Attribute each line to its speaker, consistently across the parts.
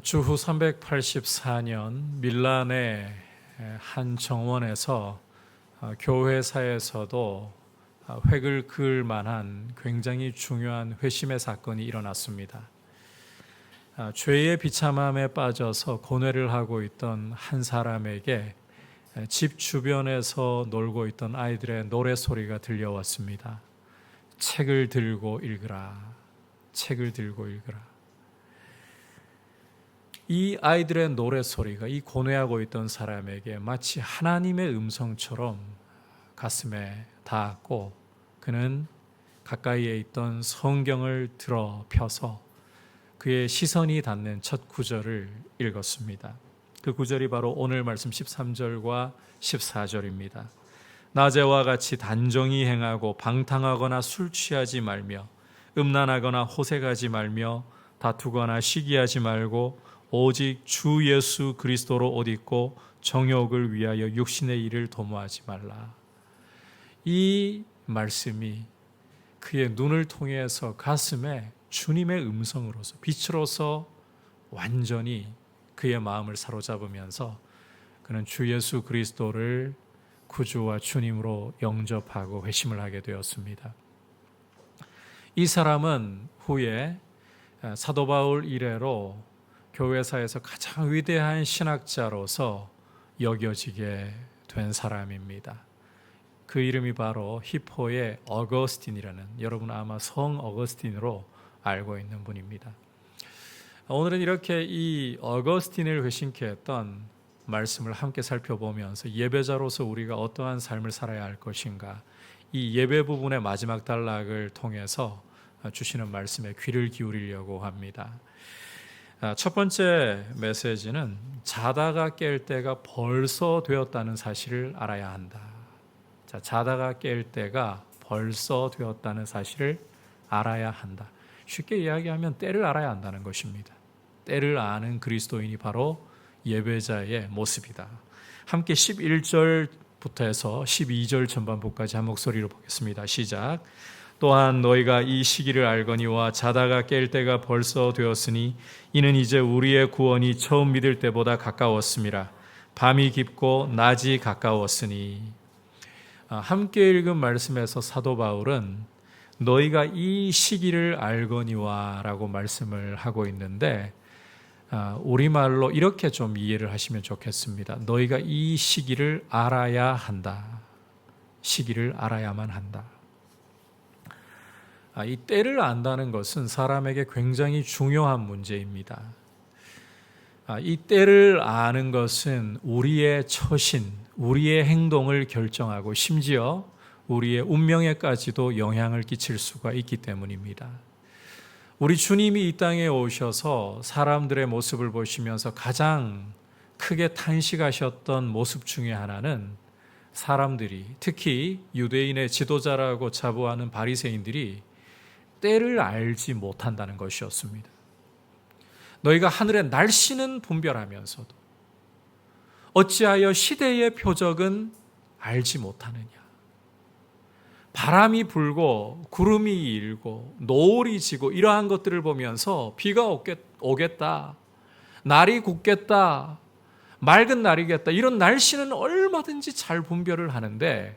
Speaker 1: 주후 384년 밀란의 한 정원에서 교회사에서도 획을 그을 만한 굉장히 중요한 회심의 사건이 일어났습니다. 죄의 비참함에 빠져서 고뇌를 하고 있던 한 사람에게 집 주변에서 놀고 있던 아이들의 노래소리가 들려왔습니다. 책을 들고 읽으라. 책을 들고 읽으라. 이 아이들의 노래소리가 이 고뇌하고 있던 사람에게 마치 하나님의 음성처럼 가슴에 닿았고, 그는 가까이에 있던 성경을 들어 펴서 그의 시선이 닿는 첫 구절을 읽었습니다. 그 구절이 바로 오늘 말씀 13절과 14절입니다. 낮에와 같이 단정히 행하고 방탕하거나 술 취하지 말며 음란하거나 호색하지 말며 다투거나 시기하지 말고 오직 주 예수 그리스도로 옷 입고 정욕을 위하여 육신의 일을 도모하지 말라. 이 말씀이 그의 눈을 통해서 가슴에 주님의 음성으로서 빛으로서 완전히 그의 마음을 사로잡으면서 그는 주 예수 그리스도를 구주와 주님으로 영접하고 회심을 하게 되었습니다. 이 사람은 후에 사도 바울 이래로 교회사에서 가장 위대한 신학자로서 여겨지게 된 사람입니다. 그 이름이 바로 히포의 어거스틴이라는, 여러분 아마 성 어거스틴으로 알고 있는 분입니다. 오늘은 이렇게 이 어거스틴을 회심케 했던 말씀을 함께 살펴보면서 예배자로서 우리가 어떠한 삶을 살아야 할 것인가, 이 예배 부분의 마지막 단락을 통해서 주시는 말씀에 귀를 기울이려고 합니다. 첫 번째 메시지는 자다가 깰 때가 벌써 되었다는 사실을 알아야 한다. 자다가 깰 때가 벌써 되었다는 사실을 알아야 한다. 쉽게 이야기하면 때를 알아야 한다는 것입니다. 때를 아는 그리스도인이 바로 예배자의 모습이다. 함께 11절부터 해서 12절 전반부까지 한 목소리로 보겠습니다. 시작. 또한 너희가 이 시기를 알거니와 자다가 깰 때가 벌써 되었으니 이는 이제 우리의 구원이 처음 믿을 때보다 가까웠음이라. 밤이 깊고 낮이 가까웠으니. 함께 읽은 말씀에서 사도 바울은 너희가 이 시기를 알거니와 라고 말씀을 하고 있는데, 우리말로 이렇게 좀 이해를 하시면 좋겠습니다. 너희가 이 시기를 알아야 한다. 시기를 알아야만 한다. 이 때를 안다는 것은 사람에게 굉장히 중요한 문제입니다. 이 때를 아는 것은 우리의 처신, 우리의 행동을 결정하고 심지어 우리의 운명에까지도 영향을 끼칠 수가 있기 때문입니다. 우리 주님이 이 땅에 오셔서 사람들의 모습을 보시면서 가장 크게 탄식하셨던 모습 중에 하나는 사람들이, 특히 유대인의 지도자라고 자부하는 바리새인들이 때를 알지 못한다는 것이었습니다. 너희가 하늘의 날씨는 분별하면서도 어찌하여 시대의 표적은 알지 못하느냐. 바람이 불고 구름이 일고 노을이 지고 이러한 것들을 보면서 비가 오겠다, 날이 굳겠다, 맑은 날이겠다, 이런 날씨는 얼마든지 잘 분별을 하는데,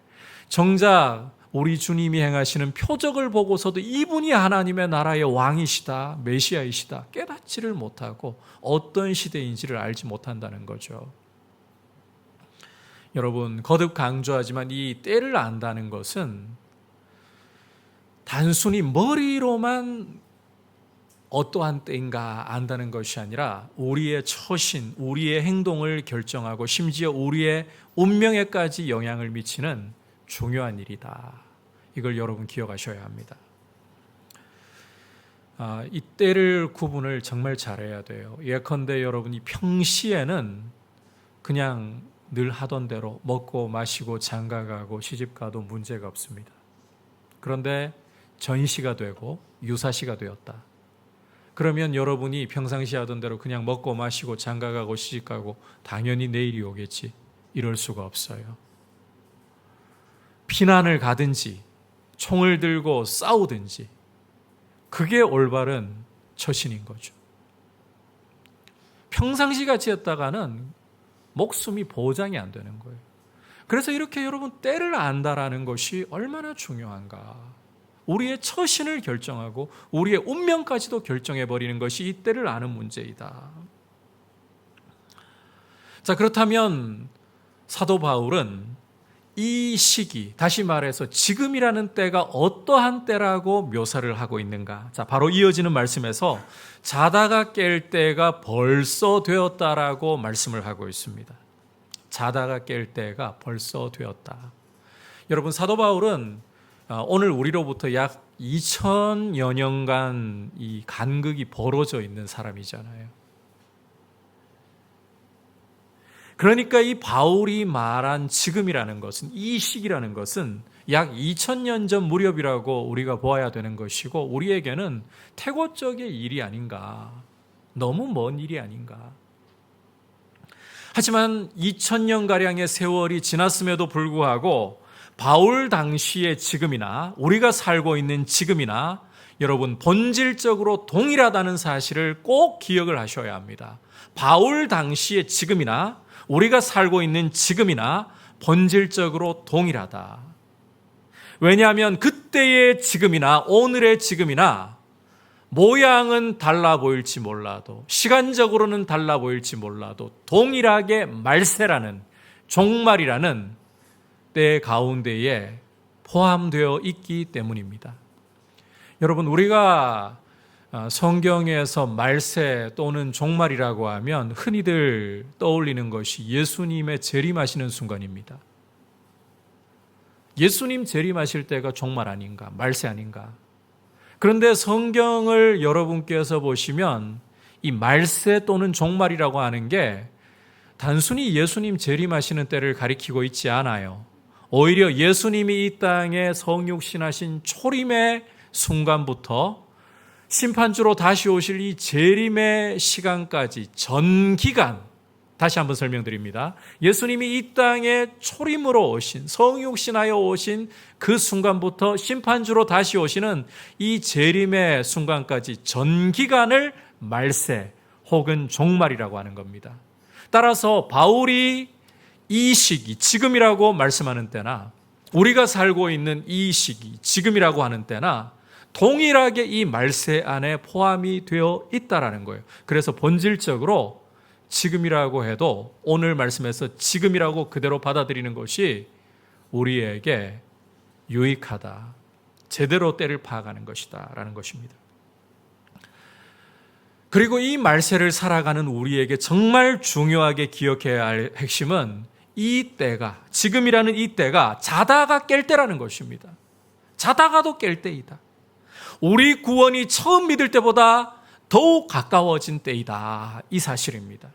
Speaker 1: 정작 우리 주님이 행하시는 표적을 보고서도 이분이 하나님의 나라의 왕이시다, 메시아이시다 깨닫지를 못하고 어떤 시대인지를 알지 못한다는 거죠. 여러분, 거듭 강조하지만 이 때를 안다는 것은 단순히 머리로만 어떠한 때인가 안다는 것이 아니라 우리의 처신, 우리의 행동을 결정하고 심지어 우리의 운명에까지 영향을 미치는 중요한 일이다. 이걸 여러분 기억하셔야 합니다. 이 때를 구분을 정말 잘해야 돼요. 예컨대 여러분이 평시에는 그냥 늘 하던 대로 먹고 마시고 장가가고 시집가도 문제가 없습니다. 그런데 전시가 되고 유사시가 되었다. 그러면 여러분이 평상시 하던 대로 그냥 먹고 마시고 장가가고 시집가고 당연히 내일이 오겠지, 이럴 수가 없어요. 피난을 가든지 총을 들고 싸우든지 그게 올바른 처신인 거죠. 평상시 같이 했다가는 목숨이 보장이 안 되는 거예요. 그래서 이렇게 여러분 때를 안다라는 것이 얼마나 중요한가. 우리의 처신을 결정하고 우리의 운명까지도 결정해버리는 것이 이 때를 아는 문제이다. 자, 그렇다면 사도 바울은 이 시기, 다시 말해서 지금이라는 때가 어떠한 때라고 묘사를 하고 있는가? 자, 바로 이어지는 말씀에서 자다가 깰 때가 벌써 되었다라고 말씀을 하고 있습니다. 자다가 깰 때가 벌써 되었다. 여러분, 사도 바울은 오늘 우리로부터 약 2000여 년간 이 간극이 벌어져 있는 사람이잖아요. 그러니까 이 바울이 말한 지금이라는 것은, 이 시기라는 것은 약 2000년 전 무렵이라고 우리가 보아야 되는 것이고, 우리에게는 태고적의 일이 아닌가, 너무 먼 일이 아닌가. 하지만 2000년가량의 세월이 지났음에도 불구하고 바울 당시의 지금이나 우리가 살고 있는 지금이나 여러분 본질적으로 동일하다는 사실을 꼭 기억을 하셔야 합니다. 바울 당시의 지금이나 우리가 살고 있는 지금이나 본질적으로 동일하다. 왜냐하면 그때의 지금이나 오늘의 지금이나 모양은 달라 보일지 몰라도, 시간적으로는 달라 보일지 몰라도 동일하게 말세라는, 종말이라는 때 가운데에 포함되어 있기 때문입니다. 여러분, 우리가 성경에서 말세 또는 종말이라고 하면 흔히들 떠올리는 것이 예수님의 재림하시는 순간입니다. 예수님 재림하실 때가 종말 아닌가, 말세 아닌가. 그런데 성경을 여러분께서 보시면 이 말세 또는 종말이라고 하는 게 단순히 예수님 재림하시는 때를 가리키고 있지 않아요. 오히려 예수님이 이 땅에 성육신하신 초림의 순간부터 심판주로 다시 오실 이 재림의 시간까지 전 기간, 다시 한번 설명드립니다. 예수님이 이 땅에 초림으로 오신, 성육신하여 오신 그 순간부터 심판주로 다시 오시는 이 재림의 순간까지 전 기간을 말세 혹은 종말이라고 하는 겁니다. 따라서 바울이 이 시기, 지금이라고 말씀하는 때나 우리가 살고 있는 이 시기, 지금이라고 하는 때나 동일하게 이 말세 안에 포함이 되어 있다라는 거예요. 그래서 본질적으로 지금이라고 해도 오늘 말씀에서 지금이라고 그대로 받아들이는 것이 우리에게 유익하다. 제대로 때를 파악하는 것이다 라는 것입니다. 그리고 이 말세를 살아가는 우리에게 정말 중요하게 기억해야 할 핵심은 이 때가, 지금이라는 이 때가 자다가 깰 때라는 것입니다. 자다가도 깰 때이다. 우리 구원이 처음 믿을 때보다 더욱 가까워진 때이다. 이 사실입니다.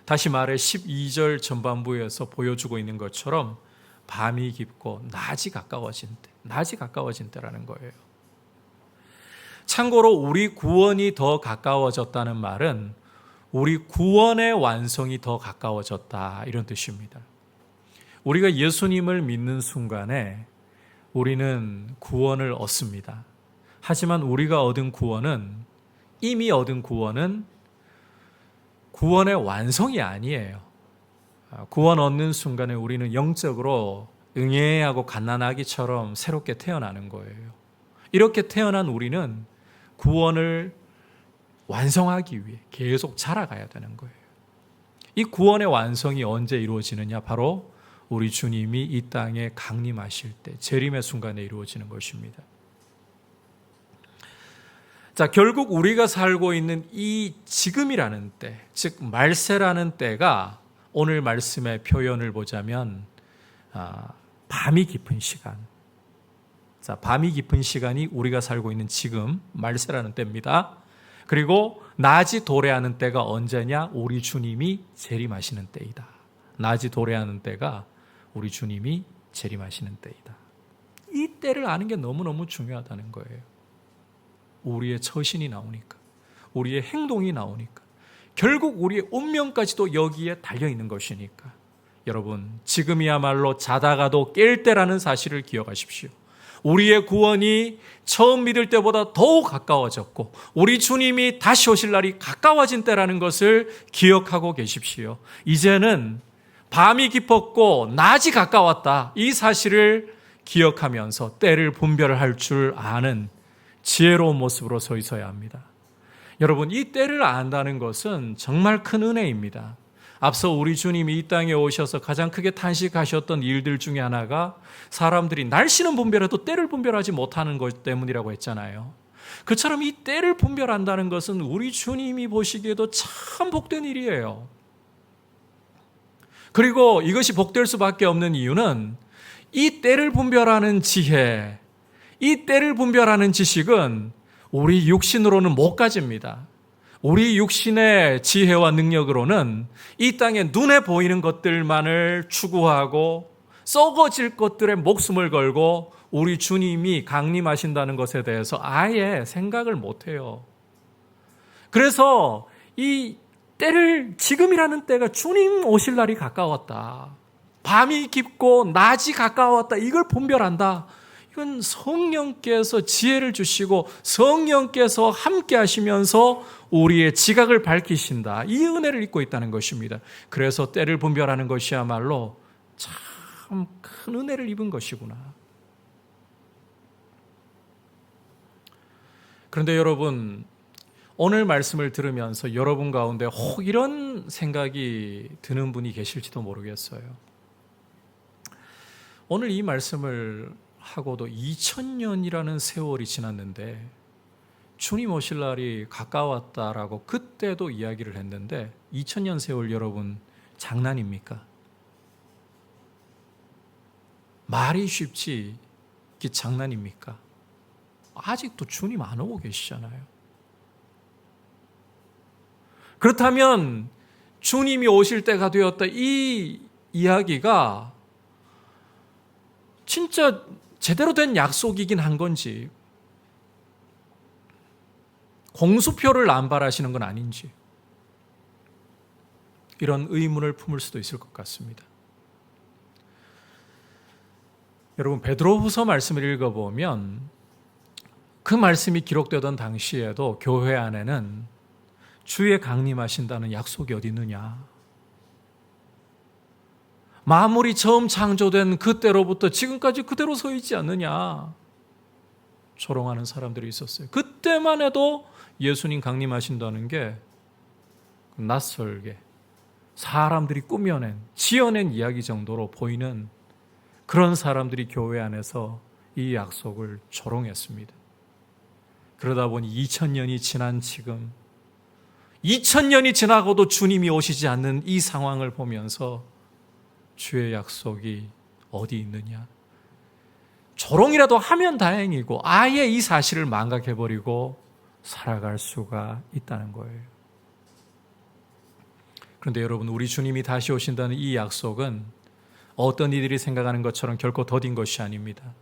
Speaker 1: 다시 말해 12절 전반부에서 보여주고 있는 것처럼 밤이 깊고 낮이 가까워진 때, 낮이 가까워진 때라는 거예요. 참고로 우리 구원이 더 가까워졌다는 말은 우리 구원의 완성이 더 가까워졌다 이런 뜻입니다. 우리가 예수님을 믿는 순간에 우리는 구원을 얻습니다. 하지만 우리가 얻은 구원은, 이미 얻은 구원은 구원의 완성이 아니에요. 구원 얻는 순간에 우리는 영적으로 응애하고 갓난아기처럼 새롭게 태어나는 거예요. 이렇게 태어난 우리는 구원을 완성하기 위해 계속 자라가야 되는 거예요. 이 구원의 완성이 언제 이루어지느냐? 바로 우리 주님이 이 땅에 강림하실 때, 재림의 순간에 이루어지는 것입니다. 자, 결국 우리가 살고 있는 이 지금이라는 때, 즉 말세라는 때가 오늘 말씀의 표현을 보자면 밤이 깊은 시간. 자, 밤이 깊은 시간이 우리가 살고 있는 지금 말세라는 때입니다. 그리고 낮이 도래하는 때가 언제냐? 우리 주님이 재림하시는 때이다. 낮이 도래하는 때가 우리 주님이 재림하시는 때이다. 이 때를 아는 게 너무너무 중요하다는 거예요. 우리의 처신이 나오니까, 우리의 행동이 나오니까, 결국 우리의 운명까지도 여기에 달려있는 것이니까 여러분, 지금이야말로 자다가도 깰 때라는 사실을 기억하십시오. 우리의 구원이 처음 믿을 때보다 더욱 가까워졌고 우리 주님이 다시 오실 날이 가까워진 때라는 것을 기억하고 계십시오. 이제는 밤이 깊었고 낮이 가까웠다. 이 사실을 기억하면서 때를 분별할 줄 아는 지혜로운 모습으로 서 있어야 합니다. 여러분, 이 때를 안다는 것은 정말 큰 은혜입니다. 앞서 우리 주님이 이 땅에 오셔서 가장 크게 탄식하셨던 일들 중에 하나가 사람들이 날씨는 분별해도 때를 분별하지 못하는 것 때문이라고 했잖아요. 그처럼 이 때를 분별한다는 것은 우리 주님이 보시기에도 참 복된 일이에요. 그리고 이것이 복될 수밖에 없는 이유는 이 때를 분별하는 지혜, 이 때를 분별하는 지식은 우리 육신으로는 못 가집니다. 우리 육신의 지혜와 능력으로는 이 땅에 눈에 보이는 것들만을 추구하고 썩어질 것들에 목숨을 걸고 우리 주님이 강림하신다는 것에 대해서 아예 생각을 못해요. 그래서 이 때를, 지금이라는 때가 주님 오실 날이 가까웠다, 밤이 깊고 낮이 가까웠다, 이걸 분별한다. 이건 성령께서 지혜를 주시고 성령께서 함께 하시면서 우리의 지각을 밝히신다, 이 은혜를 입고 있다는 것입니다. 그래서 때를 분별하는 것이야말로 참 큰 은혜를 입은 것이구나. 그런데 여러분, 오늘 말씀을 들으면서 여러분 가운데 혹 이런 생각이 드는 분이 계실지도 모르겠어요. 오늘 이 말씀을 하고도 2000년이라는 세월이 지났는데 주님 오실 날이 가까웠다라고 그때도 이야기를 했는데 2000년 세월 여러분 장난입니까? 말이 쉽지 이게 장난입니까? 아직도 주님 안 오고 계시잖아요. 그렇다면 주님이 오실 때가 되었다, 이 이야기가 진짜 제대로 된 약속이긴 한 건지, 공수표를 남발하시는 건 아닌지, 이런 의문을 품을 수도 있을 것 같습니다. 여러분, 베드로후서 말씀을 읽어보면 그 말씀이 기록되던 당시에도 교회 안에는 주의 강림하신다는 약속이 어디 있느냐, 만물이 처음 창조된 그때로부터 지금까지 그대로 서 있지 않느냐 조롱하는 사람들이 있었어요. 그때만 해도 예수님 강림하신다는 게 낯설게 사람들이 꾸며낸, 지어낸 이야기 정도로 보이는 그런 사람들이 교회 안에서 이 약속을 조롱했습니다. 그러다 보니 2000년이 지난 지금, 2000년이 지나고도 주님이 오시지 않는 이 상황을 보면서 주의 약속이 어디 있느냐, 조롱이라도 하면 다행이고 아예 이 사실을 망각해버리고 살아갈 수가 있다는 거예요. 그런데 여러분, 우리 주님이 다시 오신다는 이 약속은 어떤 이들이 생각하는 것처럼 결코 더딘 것이 아닙니다.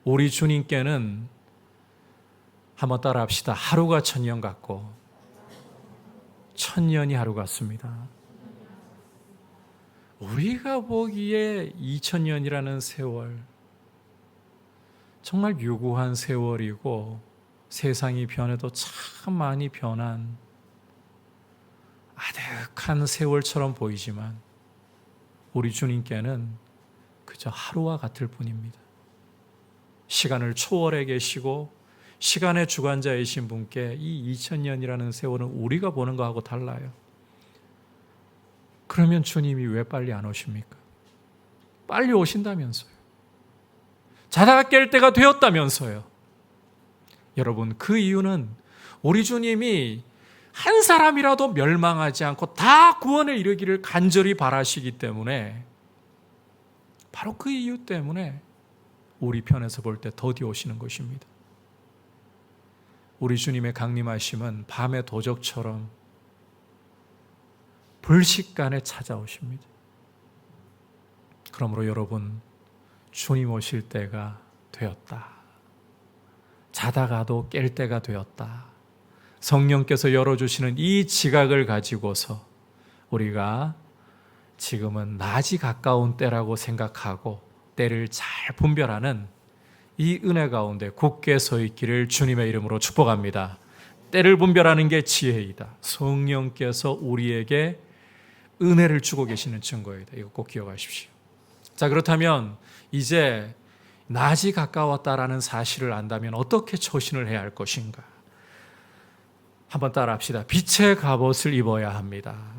Speaker 1: 우리 주님께는 한번 따라 합시다. 하루가 1000년 같고 1000년이 하루 같습니다. 우리가 보기에 2000년이라는 세월, 정말 유구한 세월이고 세상이 변해도 참 많이 변한 아득한 세월처럼 보이지만 우리 주님께는 그저 하루와 같을 뿐입니다. 시간을 초월해 계시고 시간의 주관자이신 분께 이 2000년이라는 세월은 우리가 보는 거하고 달라요. 그러면 주님이 왜 빨리 안 오십니까? 빨리 오신다면서요. 자다가 깰 때가 되었다면서요. 여러분, 그 이유는 우리 주님이 한 사람이라도 멸망하지 않고 다 구원에 이르기를 간절히 바라시기 때문에, 바로 그 이유 때문에 우리 편에서 볼 때 더디 오시는 것입니다. 우리 주님의 강림하심은 밤의 도적처럼 불식간에 찾아오십니다. 그러므로 여러분, 주님 오실 때가 되었다, 자다가도 깰 때가 되었다, 성령께서 열어주시는 이 지각을 가지고서 우리가 지금은 낮이 가까운 때라고 생각하고 때를 잘 분별하는 이 은혜 가운데 굳게 서 있기를 주님의 이름으로 축복합니다. 때를 분별하는 게 지혜이다. 성령께서 우리에게 은혜를 주고 계시는 증거이다. 이거 꼭 기억하십시오. 자, 그렇다면 이제 낮이 가까웠다라는 사실을 안다면 어떻게 처신을 해야 할 것인가? 한번 따라합시다. 빛의 갑옷을 입어야 합니다.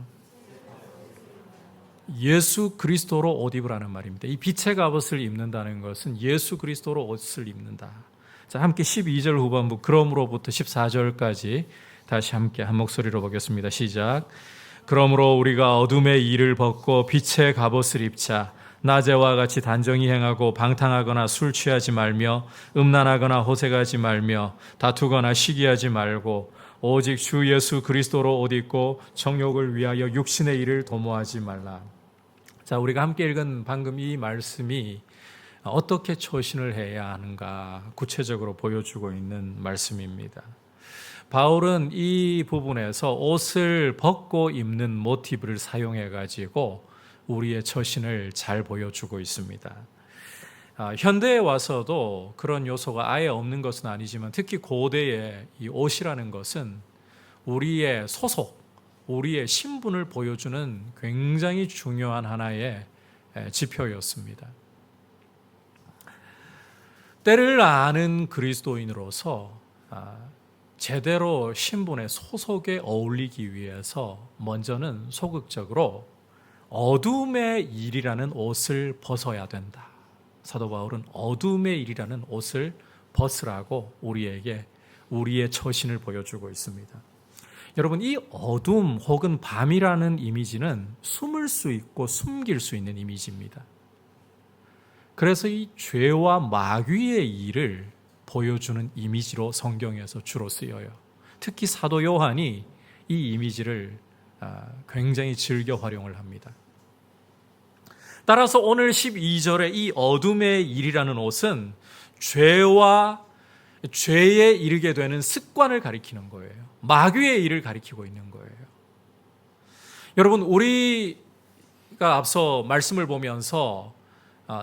Speaker 1: 예수 그리스도로 옷 입으라는 말입니다. 이 빛의 갑옷을 입는다는 것은 예수 그리스도로 옷을 입는다. 자, 함께 12절 후반부 그러므로부터 14절까지 다시 함께 한 목소리로 보겠습니다. 시작. 그러므로 우리가 어둠의 일을 벗고 빛의 갑옷을 입자. 낮에와 같이 단정히 행하고 방탕하거나 술 취하지 말며 음란하거나 호색하지 말며 다투거나 시기하지 말고 오직 주 예수 그리스도로 옷 입고 정욕을 위하여 육신의 일을 도모하지 말라. 자, 우리가 함께 읽은 방금 이 말씀이 어떻게 처신을 해야 하는가 구체적으로 보여주고 있는 말씀입니다. 바울은 이 부분에서 옷을 벗고 입는 모티브를 사용해 가지고 우리의 처신을 잘 보여주고 있습니다. 현대에 와서도 그런 요소가 아예 없는 것은 아니지만 특히 고대의 이 옷이라는 것은 우리의 소속, 우리의 신분을 보여주는 굉장히 중요한 하나의 지표였습니다. 때를 아는 그리스도인으로서 제대로 신분의 소속에 어울리기 위해서 먼저는 소극적으로 어둠의 일이라는 옷을 벗어야 된다. 사도 바울은 어둠의 일이라는 옷을 벗으라고 우리에게 우리의 처신을 보여주고 있습니다. 여러분, 이 어둠 혹은 밤이라는 이미지는 숨을 수 있고 숨길 수 있는 이미지입니다. 그래서 이 죄와 마귀의 일을 보여주는 이미지로 성경에서 주로 쓰여요. 특히 사도 요한이 이 이미지를 굉장히 즐겨 활용을 합니다. 따라서 오늘 12절의 이 어둠의 일이라는 옷은 죄와 죄에 이르게 되는 습관을 가리키는 거예요. 마귀의 일을 가리키고 있는 거예요. 여러분, 우리가 앞서 말씀을 보면서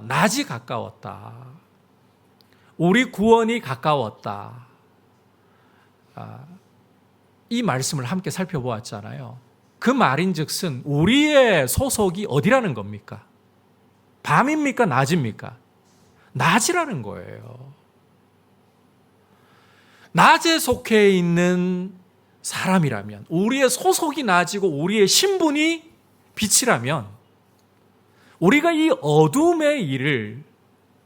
Speaker 1: 낮이 가까웠다. 우리 구원이 가까웠다. 이 말씀을 함께 살펴보았잖아요. 그 말인즉슨 우리의 소속이 어디라는 겁니까? 밤입니까? 낮입니까? 낮이라는 거예요. 낮에 속해 있는 사람이라면, 우리의 소속이 낮이고 우리의 신분이 빛이라면 우리가 이 어둠의 일을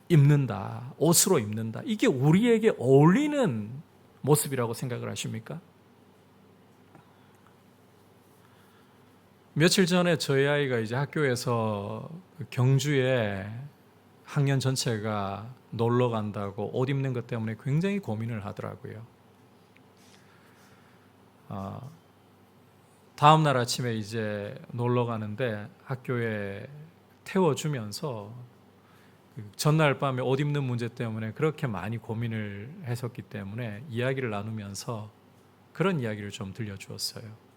Speaker 1: 입는다, 옷으로 입는다. 이게 우리에게 어울리는 모습이라고 생각을 하십니까? 며칠 전에 저희 아이가 이제 학교에서 경주에 학년 전체가 놀러 간다고 옷 입는 것 때문에 굉장히 고민을 하더라고요. 다음 날 아침에 이제 놀러 가는데 학교에 태워주면서 전날 밤에 옷 입는 문제 때문에 그렇게 많이 고민을 했었기 때문에 이야기를 나누면서 그런 이야기를 좀 들려주었어요.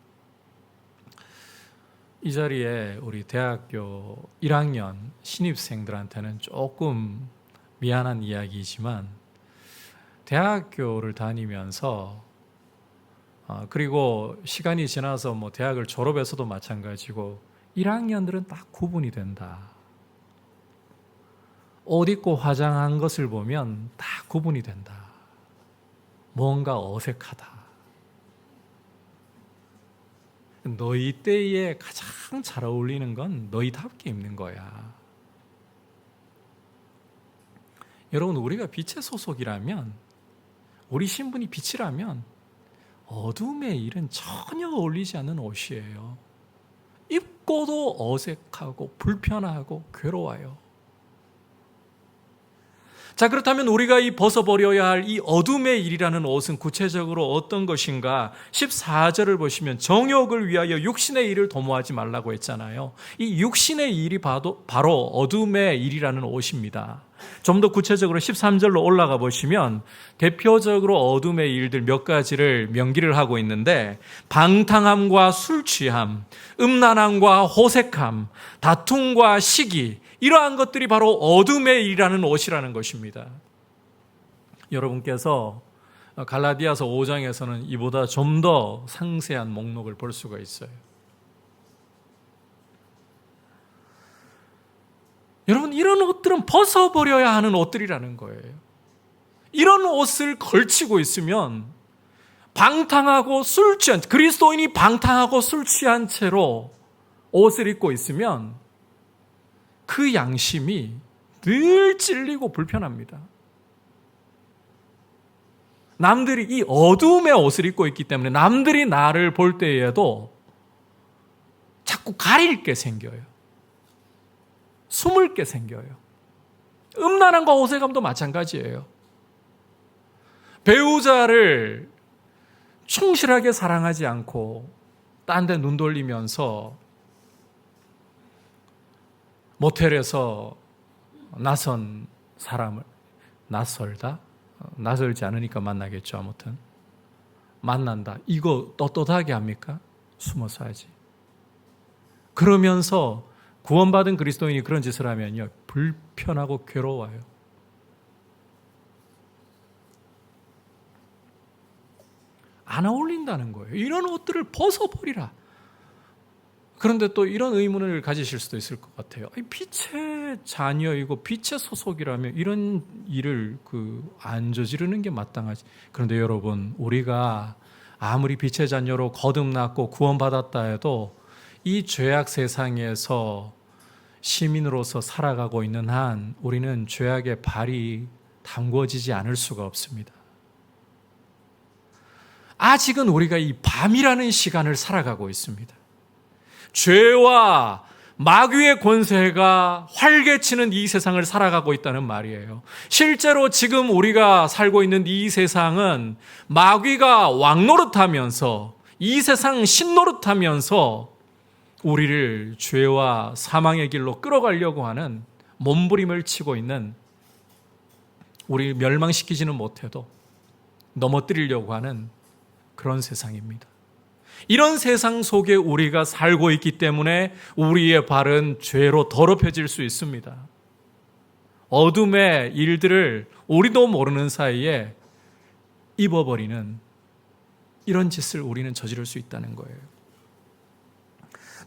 Speaker 1: 이 자리에 우리 대학교 1학년 신입생들한테는 조금 미안한 이야기이지만 대학교를 다니면서 그리고 시간이 지나서 뭐 대학을 졸업해서도 마찬가지고 1학년들은 딱 구분이 된다. 옷 입고 화장한 것을 보면 딱 구분이 된다. 뭔가 어색하다. 너희 때에 가장 잘 어울리는 건 너희답게 입는 거야. 여러분, 우리가 빛의 소속이라면, 우리 신분이 빛이라면 어둠의 일은 전혀 어울리지 않는 옷이에요. 입고도 어색하고 불편하고 괴로워요. 자, 그렇다면 우리가 이 벗어버려야 할 이 어둠의 일이라는 옷은 구체적으로 어떤 것인가? 14절을 보시면 정욕을 위하여 육신의 일을 도모하지 말라고 했잖아요. 이 육신의 일이 바로 어둠의 일이라는 옷입니다. 좀 더 구체적으로 13절로 올라가 보시면 대표적으로 어둠의 일들 몇 가지를 명기를 하고 있는데 방탕함과 술 취함, 음란함과 호색함, 다툼과 시기, 이러한 것들이 바로 어둠의 일이라는 옷이라는 것입니다. 여러분께서 갈라디아서 5장에서는 이보다 좀 더 상세한 목록을 볼 수가 있어요. 여러분, 이런 옷들은 벗어버려야 하는 옷들이라는 거예요. 이런 옷을 걸치고 있으면 방탕하고 술 취한, 그리스도인이 방탕하고 술 취한 채로 옷을 입고 있으면 그 양심이 늘 찔리고 불편합니다. 남들이 이 어두움의 옷을 입고 있기 때문에 남들이 나를 볼 때에도 자꾸 가릴 게 생겨요. 숨을 게 생겨요. 음란함과 오세감도 마찬가지예요. 배우자를 충실하게 사랑하지 않고 딴 데 눈 돌리면서 모텔에서 낯선 사람을 낯설지 않으니까 만나겠죠. 아무튼 만난다. 이거 떳떳하게 합니까? 숨어서 하지. 그러면서 구원받은 그리스도인이 그런 짓을 하면요, 불편하고 괴로워요. 안 어울린다는 거예요. 이런 옷들을 벗어버리라. 그런데 또 이런 의문을 가지실 수도 있을 것 같아요. 빛의 자녀이고 빛의 소속이라면 이런 일을 안 저지르는 게 마땅하지. 그런데 여러분, 우리가 아무리 빛의 자녀로 거듭났고 구원받았다 해도 이 죄악 세상에서 시민으로서 살아가고 있는 한 우리는 죄악의 발이 담궈지지 않을 수가 없습니다. 아직은 우리가 이 밤이라는 시간을 살아가고 있습니다. 죄와 마귀의 권세가 활개치는 이 세상을 살아가고 있다는 말이에요. 실제로 지금 우리가 살고 있는 이 세상은 마귀가 왕노릇하면서, 이 세상 신노릇하면서 우리를 죄와 사망의 길로 끌어가려고 하는 몸부림을 치고 있는, 우리 멸망시키지는 못해도 넘어뜨리려고 하는 그런 세상입니다. 이런 세상 속에 우리가 살고 있기 때문에 우리의 발은 죄로 더럽혀질 수 있습니다. 어둠의 일들을 우리도 모르는 사이에 입어버리는 이런 짓을 우리는 저지를 수 있다는 거예요.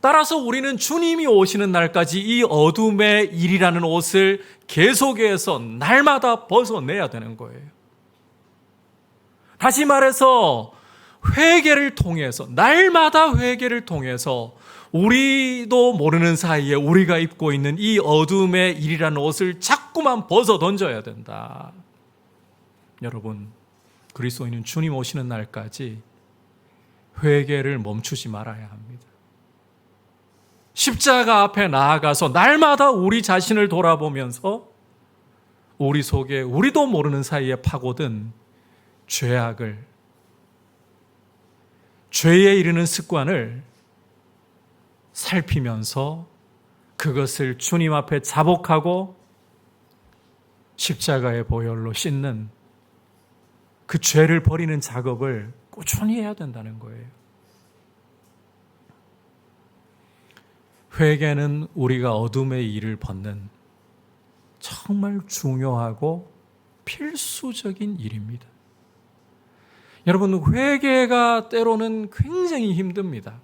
Speaker 1: 따라서 우리는 주님이 오시는 날까지 이 어둠의 일이라는 옷을 계속해서 날마다 벗어내야 되는 거예요. 다시 말해서 회개를 통해서, 날마다 회개를 통해서 우리도 모르는 사이에 우리가 입고 있는 이 어둠의 일이라는 옷을 자꾸만 벗어 던져야 된다. 여러분, 그리스도인은 주님 오시는 날까지 회개를 멈추지 말아야 합니다. 십자가 앞에 나아가서 날마다 우리 자신을 돌아보면서 우리 속에 우리도 모르는 사이에 파고든 죄에 이르는 습관을 살피면서 그것을 주님 앞에 자복하고 십자가의 보혈로 씻는 그 죄를 버리는 작업을 꾸준히 해야 된다는 거예요. 회개는 우리가 어둠의 일을 벗는 정말 중요하고 필수적인 일입니다. 여러분, 회개가 때로는 굉장히 힘듭니다.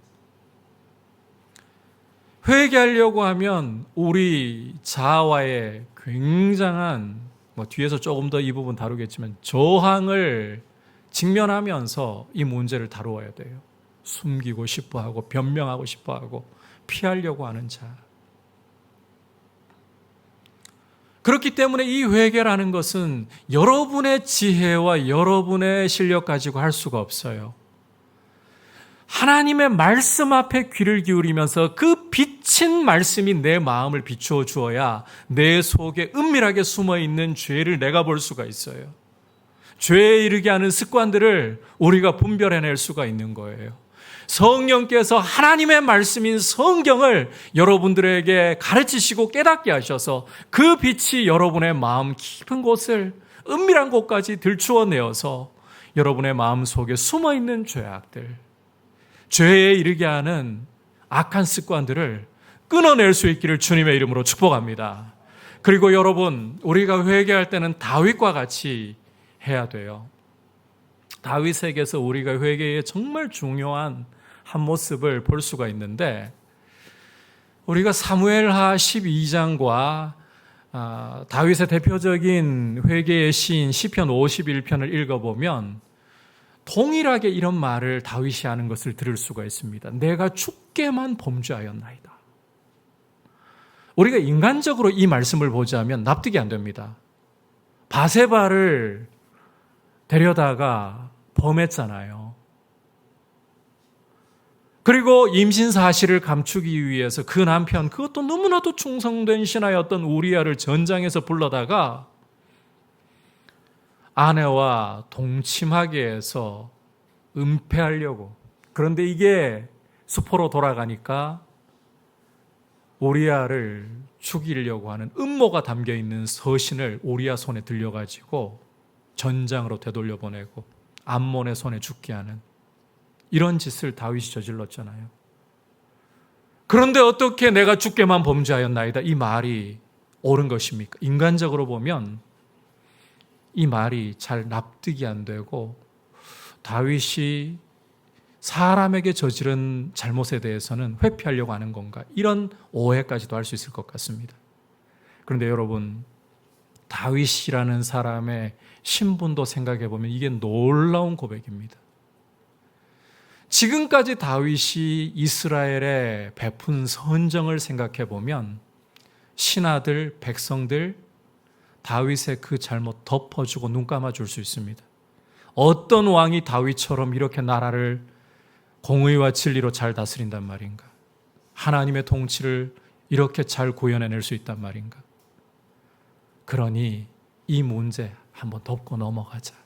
Speaker 1: 회개하려고 하면 우리 자아와의 굉장한, 뒤에서 조금 더 이 부분 다루겠지만, 저항을 직면하면서 이 문제를 다루어야 돼요. 숨기고 싶어하고 변명하고 싶어하고 피하려고 하는 자. 그렇기 때문에 이 회개라는 것은 여러분의 지혜와 여러분의 실력 가지고 할 수가 없어요. 하나님의 말씀 앞에 귀를 기울이면서 그 비친 말씀이 내 마음을 비추어 주어야 내 속에 은밀하게 숨어있는 죄를 내가 볼 수가 있어요. 죄에 이르게 하는 습관들을 우리가 분별해낼 수가 있는 거예요. 성령께서 하나님의 말씀인 성경을 여러분들에게 가르치시고 깨닫게 하셔서 그 빛이 여러분의 마음 깊은 곳을, 은밀한 곳까지 들추어내어서 여러분의 마음 속에 숨어있는 죄악들, 죄에 이르게 하는 악한 습관들을 끊어낼 수 있기를 주님의 이름으로 축복합니다. 그리고 여러분, 우리가 회개할 때는 다윗과 같이 해야 돼요. 다윗에게서 우리가 회개의 정말 중요한 한 모습을 볼 수가 있는데, 우리가 사무엘하 12장과 다윗의 대표적인 회개의 시인 시편 51편을 읽어보면 동일하게 이런 말을 다윗이 하는 것을 들을 수가 있습니다. 내가 주께만 범죄하였나이다. 우리가 인간적으로 이 말씀을 보자면 납득이 안 됩니다. 바세바를 데려다가 범했잖아요. 그리고 임신 사실을 감추기 위해서 그 남편, 그것도 너무나도 충성된 신하였던 우리아를 전장에서 불러다가 아내와 동침하게 해서 은폐하려고. 그런데 이게 수포로 돌아가니까 우리아를 죽이려고 하는 음모가 담겨있는 서신을 우리아 손에 들려가지고 전장으로 되돌려 보내고 암몬의 손에 죽게 하는 이런 짓을 다윗이 저질렀잖아요. 그런데 어떻게 내가 주께만 범죄하였나이다, 이 말이 옳은 것입니까? 인간적으로 보면 이 말이 잘 납득이 안 되고, 다윗이 사람에게 저지른 잘못에 대해서는 회피하려고 하는 건가, 이런 오해까지도 할 수 있을 것 같습니다. 그런데 여러분, 다윗이라는 사람의 신분도 생각해 보면 이게 놀라운 고백입니다. 지금까지 다윗이 이스라엘에 베푼 선정을 생각해 보면 신하들, 백성들, 다윗의 그 잘못 덮어주고 눈 감아줄 수 있습니다. 어떤 왕이 다윗처럼 이렇게 나라를 공의와 진리로 잘 다스린단 말인가? 하나님의 통치를 이렇게 잘 구현해낼 수 있단 말인가? 그러니 이 문제 한번 덮고 넘어가자.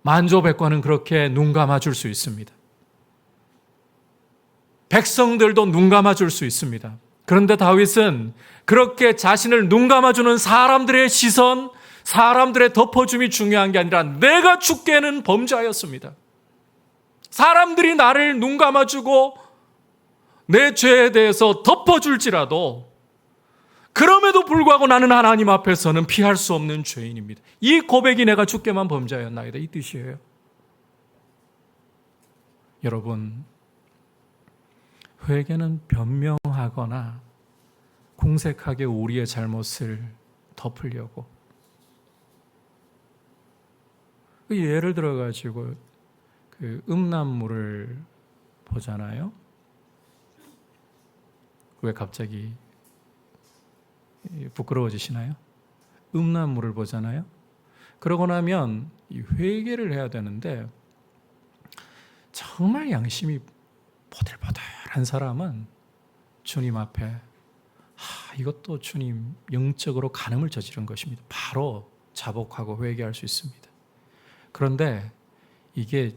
Speaker 1: 만조백관은 그렇게 눈 감아줄 수 있습니다. 백성들도 눈 감아줄 수 있습니다. 그런데 다윗은 그렇게 자신을 눈 감아주는 사람들의 시선, 사람들의 덮어줌이 중요한 게 아니라 내가 주께는 범죄하였습니다. 사람들이 나를 눈 감아주고 내 죄에 대해서 덮어줄지라도 그럼에도 불구하고 나는 하나님 앞에서는 피할 수 없는 죄인입니다. 이 고백이 내가 주께만 범죄하였나이다, 이 뜻이에요. 여러분, 회개는 변명하거나 궁색하게 우리의 잘못을 덮으려고, 예를 들어가지고 그 음란물을 보잖아요. 왜 갑자기 부끄러워지시나요? 음란물을 보잖아요. 그러고 나면 이 회개를 해야 되는데, 정말 양심이 보들보들한 사람은 주님 앞에 이것도 주님 영적으로 간음을 저지른 것입니다, 바로 자복하고 회개할 수 있습니다. 그런데 이게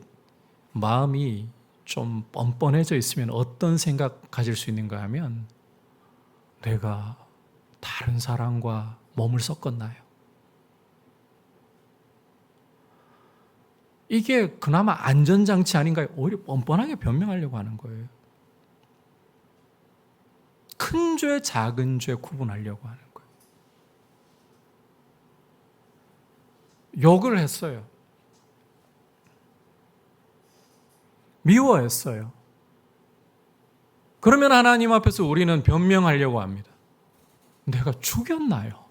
Speaker 1: 마음이 좀 뻔뻔해져 있으면 어떤 생각 가질 수 있는가 하면, 내가 다른 사람과 몸을 섞었나요? 이게 그나마 안전장치 아닌가요? 오히려 뻔뻔하게 변명하려고 하는 거예요. 큰 죄, 작은 죄 구분하려고 하는 거예요. 욕을 했어요. 미워했어요. 그러면 하나님 앞에서 우리는 변명하려고 합니다. 내가 죽였나요?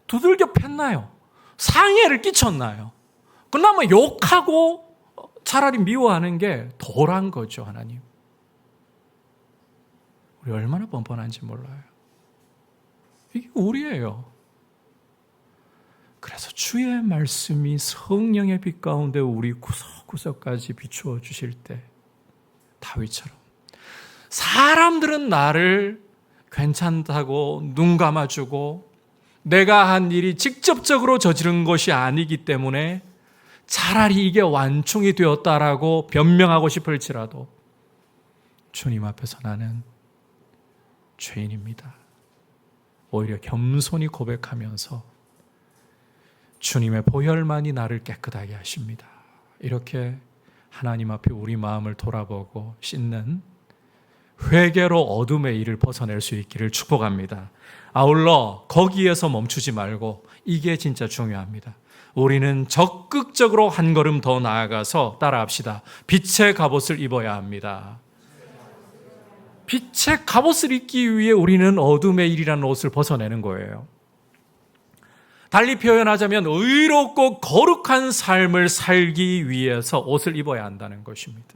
Speaker 1: 두들겨 팼나요? 상해를 끼쳤나요? 그나마 욕하고 차라리 미워하는 게 덜한 거죠, 하나님. 우리 얼마나 뻔뻔한지 몰라요. 이게 우리예요. 그래서 주의 말씀이 성령의 빛 가운데 우리 구석구석까지 비추어 주실 때, 다윗처럼 사람들은 나를 괜찮다고 눈 감아주고 내가 한 일이 직접적으로 저지른 것이 아니기 때문에 차라리 이게 완충이 되었다라고 변명하고 싶을지라도 주님 앞에서 나는 죄인입니다. 오히려 겸손히 고백하면서 주님의 보혈만이 나를 깨끗하게 하십니다, 이렇게 하나님 앞에 우리 마음을 돌아보고 씻는 회개로 어둠의 일을 벗어낼 수 있기를 축복합니다. 아울러 거기에서 멈추지 말고 이게 진짜 중요합니다. 우리는 적극적으로 한 걸음 더 나아가서 따라합시다. 빛의 갑옷을 입어야 합니다. 빛의 갑옷을 입기 위해 우리는 어둠의 일이라는 옷을 벗어내는 거예요. 달리 표현하자면 의롭고 거룩한 삶을 살기 위해서 옷을 입어야 한다는 것입니다.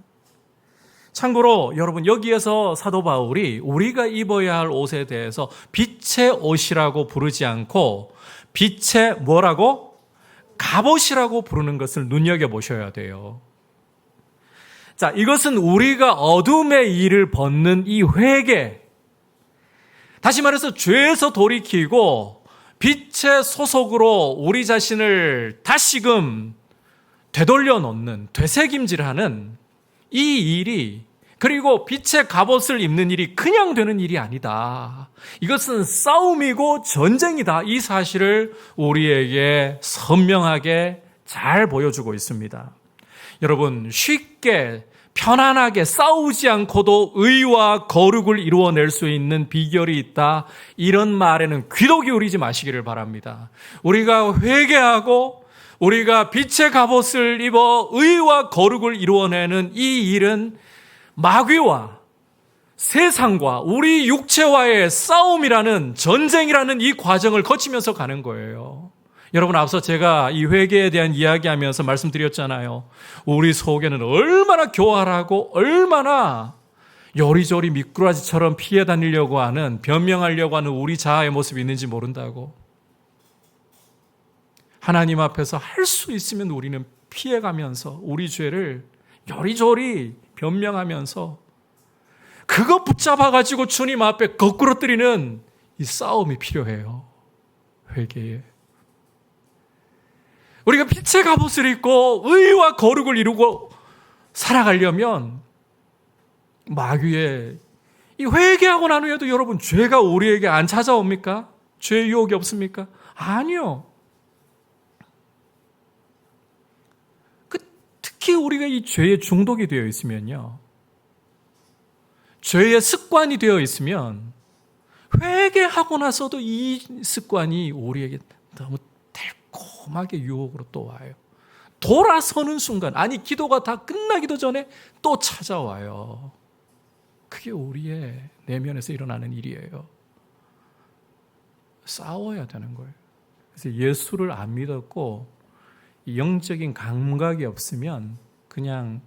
Speaker 1: 참고로 여러분, 여기에서 사도 바울이 우리가 입어야 할 옷에 대해서 빛의 옷이라고 부르지 않고 빛의 뭐라고? 갑옷이라고 부르는 것을 눈여겨보셔야 돼요. 자, 이것은 우리가 어둠의 일을 벗는 이 회개, 다시 말해서 죄에서 돌이키고 빛의 소속으로 우리 자신을 다시금 되돌려 놓는, 되새김질하는 이 일이, 그리고 빛의 갑옷을 입는 일이 그냥 되는 일이 아니다. 이것은 싸움이고 전쟁이다. 이 사실을 우리에게 선명하게 잘 보여주고 있습니다. 여러분, 쉽게 편안하게 싸우지 않고도 의와 거룩을 이루어낼 수 있는 비결이 있다. 이런 말에는 귀도 기울이지 마시기를 바랍니다. 우리가 회개하고 우리가 빛의 갑옷을 입어 의와 거룩을 이루어내는 이 일은 마귀와 세상과 우리 육체와의 싸움이라는, 전쟁이라는 이 과정을 거치면서 가는 거예요. 여러분, 앞서 제가 이 회개에 대한 이야기하면서 말씀드렸잖아요. 우리 속에는 얼마나 교활하고 얼마나 요리조리 미꾸라지처럼 피해 다니려고 하는, 변명하려고 하는 우리 자아의 모습이 있는지 모른다고. 하나님 앞에서 할 수 있으면 우리는 피해가면서 우리 죄를 요리조리 변명하면서 그거 붙잡아가지고 주님 앞에 거꾸로 뜨리는 이 싸움이 필요해요. 회개에. 우리가 빛의 갑옷을 입고 의와 거룩을 이루고 살아가려면 마귀의 이 회개하고 난 후에도 여러분, 죄가 우리에게 안 찾아옵니까? 죄의 유혹이 없습니까? 아니요. 특히 우리가 이 죄에 중독이 되어 있으면요, 죄의 습관이 되어 있으면 회개하고 나서도 이 습관이 우리에게 너무 달콤하게 유혹으로 또 와요. 돌아서는 순간, 아니 기도가 다 끝나기도 전에 또 찾아와요. 그게 우리의 내면에서 일어나는 일이에요. 싸워야 되는 거예요. 그래서 예수를 안 믿었고 영적인 감각이 없으면 그냥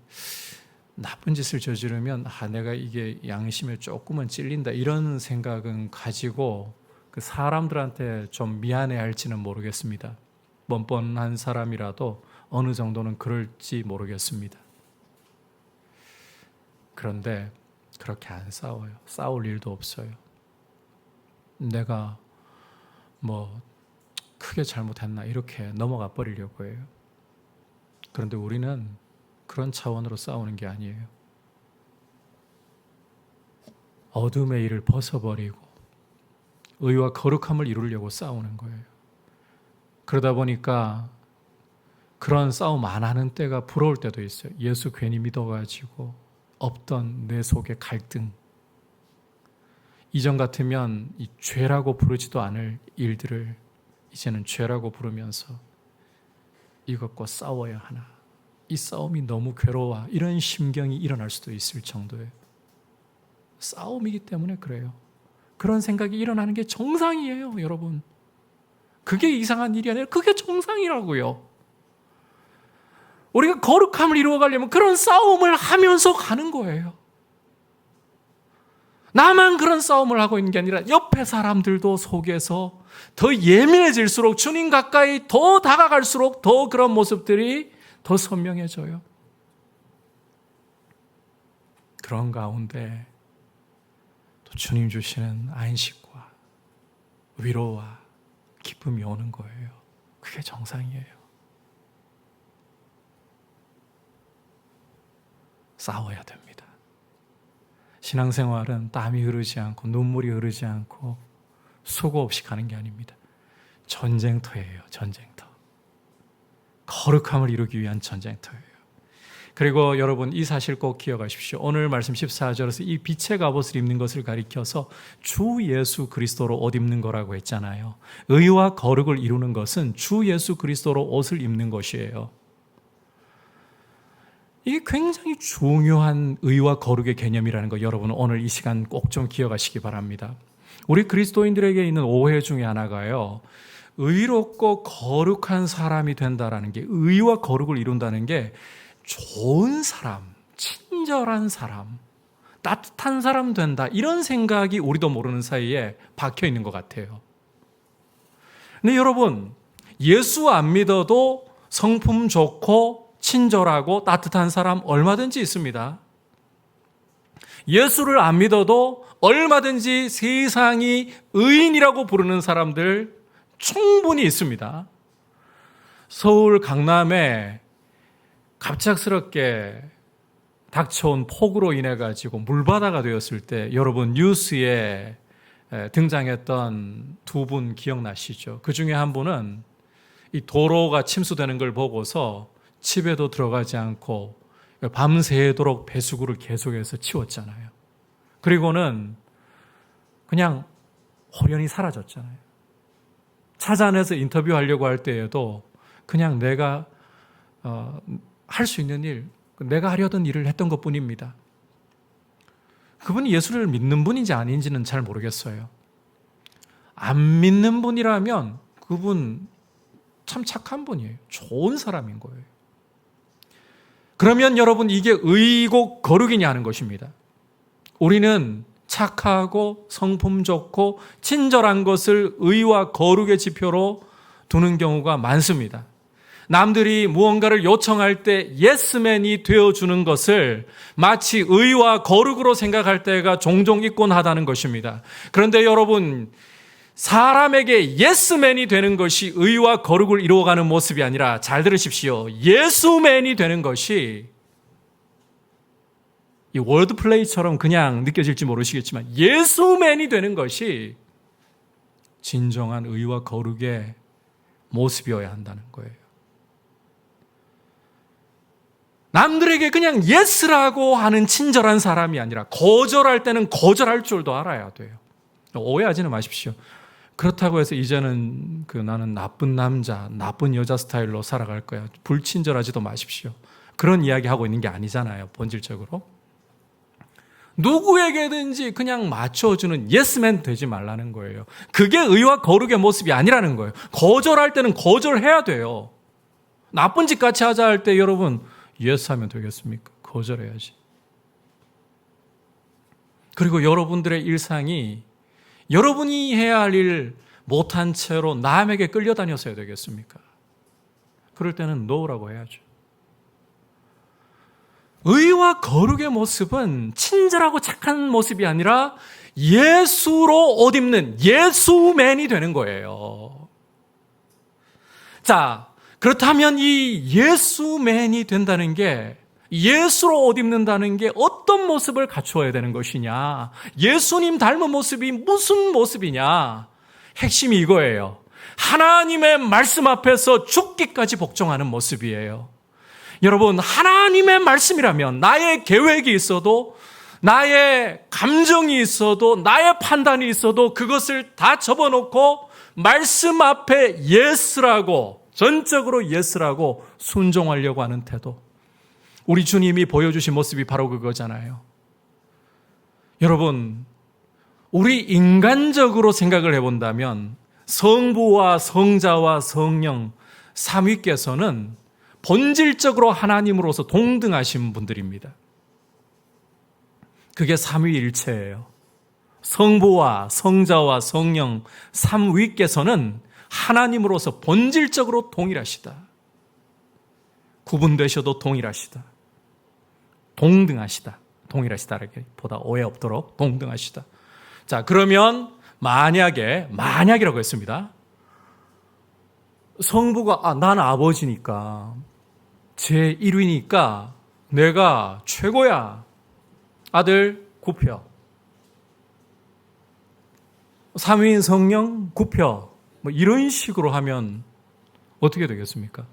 Speaker 1: 나쁜 짓을 저지르면 내가 이게 양심에 조금은 찔린다, 이런 생각은 가지고 그 사람들한테 좀 미안해할지는 모르겠습니다. 뻔뻔한 사람이라도 어느 정도는 그럴지 모르겠습니다. 그런데 그렇게 안 싸워요. 싸울 일도 없어요. 내가 크게 잘못했나 이렇게 넘어가 버리려고 해요. 그런데 우리는 그런 차원으로 싸우는 게 아니에요. 어둠의 일을 벗어버리고 의와 거룩함을 이루려고 싸우는 거예요. 그러다 보니까 그런 싸움 안 하는 때가 부러울 때도 있어요. 예수 괜히 믿어가지고 없던 내 속의 갈등, 이전 같으면 이 죄라고 부르지도 않을 일들을 이제는 죄라고 부르면서 이것과 싸워야 하나, 이 싸움이 너무 괴로워, 이런 심경이 일어날 수도 있을 정도예요. 싸움이기 때문에 그래요. 그런 생각이 일어나는 게 정상이에요, 여러분. 그게 이상한 일이 아니라 그게 정상이라고요. 우리가 거룩함을 이루어가려면 그런 싸움을 하면서 가는 거예요. 나만 그런 싸움을 하고 있는 게 아니라 옆에 사람들도 속에서 더 예민해질수록, 주님 가까이 더 다가갈수록 더 그런 모습들이 더 선명해져요. 그런 가운데 또 주님 주시는 안식과 위로와 기쁨이 오는 거예요. 그게 정상이에요. 싸워야 됩니다. 신앙생활은 땀이 흐르지 않고 눈물이 흐르지 않고 수고 없이 가는 게 아닙니다. 전쟁터예요. 전쟁터. 거룩함을 이루기 위한 전쟁터예요. 그리고 여러분 이 사실 꼭 기억하십시오. 오늘 말씀 14절에서 이 빛의 갑옷을 입는 것을 가리켜서 주 예수 그리스도로 옷 입는 거라고 했잖아요. 의와 거룩을 이루는 것은 주 예수 그리스도로 옷을 입는 것이에요. 이게 굉장히 중요한 의와 거룩의 개념이라는 거 여러분 오늘 이 시간 꼭 좀 기억하시기 바랍니다. 우리 그리스도인들에게 있는 오해 중에 하나가요. 의롭고 거룩한 사람이 된다라는 게, 의와 거룩을 이룬다는 게 좋은 사람, 친절한 사람, 따뜻한 사람 된다, 이런 생각이 우리도 모르는 사이에 박혀 있는 것 같아요. 근데 여러분, 예수 안 믿어도 성품 좋고 친절하고 따뜻한 사람 얼마든지 있습니다. 예수를 안 믿어도 얼마든지 세상이 의인이라고 부르는 사람들 충분히 있습니다. 서울 강남에 갑작스럽게 닥쳐온 폭우로 인해 가지고 물바다가 되었을 때 여러분 뉴스에 등장했던 두 분 기억나시죠? 그 중에 한 분은 이 도로가 침수되는 걸 보고서 집에도 들어가지 않고 밤새도록 배수구를 계속해서 치웠잖아요. 그리고는 그냥 호련히 사라졌잖아요. 찾아내서 인터뷰하려고 할 때에도 그냥 내가 할 수 있는 일, 내가 하려던 일을 했던 것뿐입니다. 그분이 예수를 믿는 분인지 아닌지는 잘 모르겠어요. 안 믿는 분이라면 그분 참 착한 분이에요. 좋은 사람인 거예요. 그러면 여러분 이게 의고 거룩이냐 하는 것입니다. 우리는 착하고 성품 좋고 친절한 것을 의와 거룩의 지표로 두는 경우가 많습니다. 남들이 무언가를 요청할 때 예스맨이 되어주는 것을 마치 의와 거룩으로 생각할 때가 종종 있곤 하다는 것입니다. 그런데 여러분, 사람에게 예스맨이 되는 것이 의와 거룩을 이루어가는 모습이 아니라, 잘 들으십시오, 예수맨이 되는 것이, 이 월드플레이처럼 그냥 느껴질지 모르시겠지만 예수맨이 되는 것이 진정한 의와 거룩의 모습이어야 한다는 거예요. 남들에게 그냥 예스라고 하는 친절한 사람이 아니라 거절할 때는 거절할 줄도 알아야 돼요. 오해하지는 마십시오. 그렇다고 해서 이제는 나는 나쁜 남자, 나쁜 여자 스타일로 살아갈 거야, 불친절하지도 마십시오. 그런 이야기 하고 있는 게 아니잖아요, 본질적으로. 누구에게든지 그냥 맞춰주는 예스맨 되지 말라는 거예요. 그게 의와 거룩의 모습이 아니라는 거예요. 거절할 때는 거절해야 돼요. 나쁜 짓 같이 하자 할 때 여러분 예스 하면 되겠습니까? 거절해야지. 그리고 여러분들의 일상이 여러분이 해야 할 일 못한 채로 남에게 끌려다녔어야 되겠습니까? 그럴 때는 노라고 해야죠. 의와 거룩의 모습은 친절하고 착한 모습이 아니라 예수로 옷 입는 예수맨이 되는 거예요. 자, 그렇다면 이 예수맨이 된다는 게, 예수로 옷 입는다는 게 어떤 모습을 갖추어야 되는 것이냐, 예수님 닮은 모습이 무슨 모습이냐, 핵심이 이거예요. 하나님의 말씀 앞에서 죽기까지 복종하는 모습이에요. 여러분, 하나님의 말씀이라면 나의 계획이 있어도, 나의 감정이 있어도, 나의 판단이 있어도 그것을 다 접어놓고 말씀 앞에 예스라고, 전적으로 예스라고 순종하려고 하는 태도. 우리 주님이 보여주신 모습이 바로 그거잖아요. 여러분, 우리 인간적으로 생각을 해본다면 성부와 성자와 성령 삼위께서는 본질적으로 하나님으로서 동등하신 분들입니다. 그게 삼위일체예요. 성부와 성자와 성령 삼위께서는 하나님으로서 본질적으로 동일하시다. 구분되셔도 동일하시다. 동등하시다. 동일하시다라기보다 오해 없도록 동등하시다. 자, 그러면 만약이라고 했습니다. 성부가 난 아버지니까, 제 1위니까 내가 최고야, 아들 9표, 3위인 성령 9표, 뭐 이런 식으로 하면 어떻게 되겠습니까?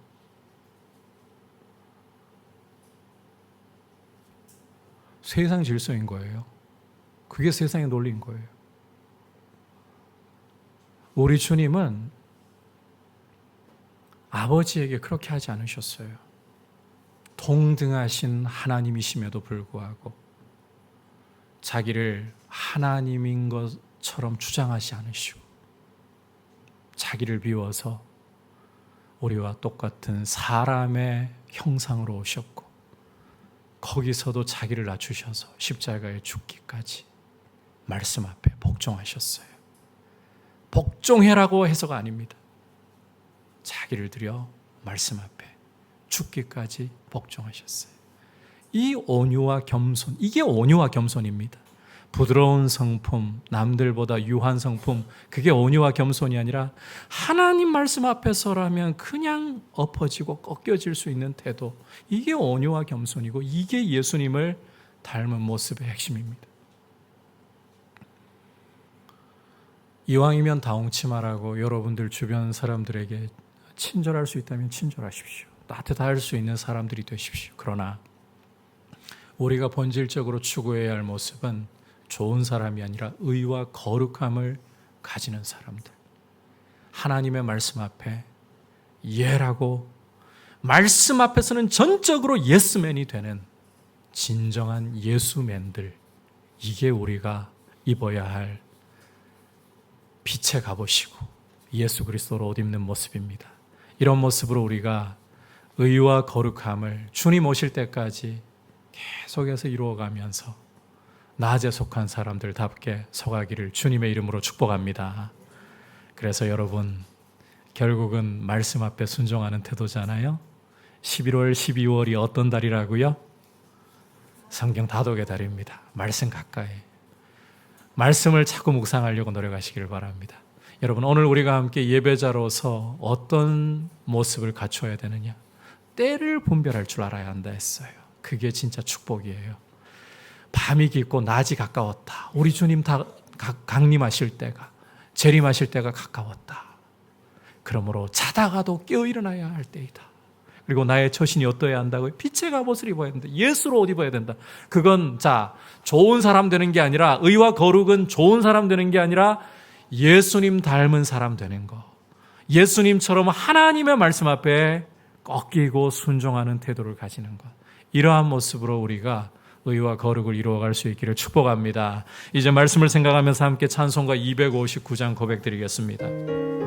Speaker 1: 세상 질서인 거예요. 그게 세상의 논리인 거예요. 우리 주님은 아버지에게 그렇게 하지 않으셨어요. 동등하신 하나님이심에도 불구하고 자기를 하나님인 것처럼 주장하지 않으시고 자기를 비워서 우리와 똑같은 사람의 형상으로 오셨고 거기서도 자기를 낮추셔서 십자가에 죽기까지 말씀 앞에 복종하셨어요. 복종해라고 해서가 아닙니다. 자기를 들여 말씀 앞에 죽기까지 복종하셨어요. 이 온유와 겸손, 이게 온유와 겸손입니다. 부드러운 성품, 남들보다 유한 성품, 그게 온유와 겸손이 아니라 하나님 말씀 앞에 서라면 그냥 엎어지고 꺾여질 수 있는 태도, 이게 온유와 겸손이고 이게 예수님을 닮은 모습의 핵심입니다. 이왕이면 다홍치 말라고 여러분들 주변 사람들에게 친절할 수 있다면 친절하십시오. 따뜻할 수 있는 사람들이 되십시오. 그러나 우리가 본질적으로 추구해야 할 모습은 좋은 사람이 아니라 의와 거룩함을 가지는 사람들. 하나님의 말씀 앞에 예라고 말씀 앞에서는 전적으로 예스맨이 되는 진정한 예수맨들. 이게 우리가 입어야 할 빛의 갑옷이고 예수 그리스도로 옷 입는 모습입니다. 이런 모습으로 우리가 의와 거룩함을 주님 오실 때까지 계속해서 이루어가면서 낮에 속한 사람들답게 서가기를 주님의 이름으로 축복합니다. 그래서 여러분, 결국은 말씀 앞에 순종하는 태도잖아요. 11월, 12월이 어떤 달이라고요? 성경 다독의 달입니다. 말씀 가까이. 말씀을 자꾸 묵상하려고 노력하시길 바랍니다. 여러분, 오늘 우리가 함께 예배자로서 어떤 모습을 갖춰야 되느냐? 때를 분별할 줄 알아야 한다 했어요. 그게 진짜 축복이에요. 밤이 깊고 낮이 가까웠다. 우리 주님 다 강림하실 때가, 재림하실 때가 가까웠다. 그러므로 자다가도 깨어 일어나야 할 때이다. 그리고 나의 처신이 어떠해야 한다고요? 빛의 갑옷을 입어야 된다. 예수로 옷 입어야 된다. 그건 좋은 사람 되는 게 아니라, 의와 거룩은 좋은 사람 되는 게 아니라 예수님 닮은 사람 되는 거. 예수님처럼 하나님의 말씀 앞에 꺾이고 순종하는 태도를 가지는 것. 이러한 모습으로 우리가 의와 거룩을 이루어갈 수 있기를 축복합니다. 이제 말씀을 생각하면서 함께 찬송가 259장 고백드리겠습니다.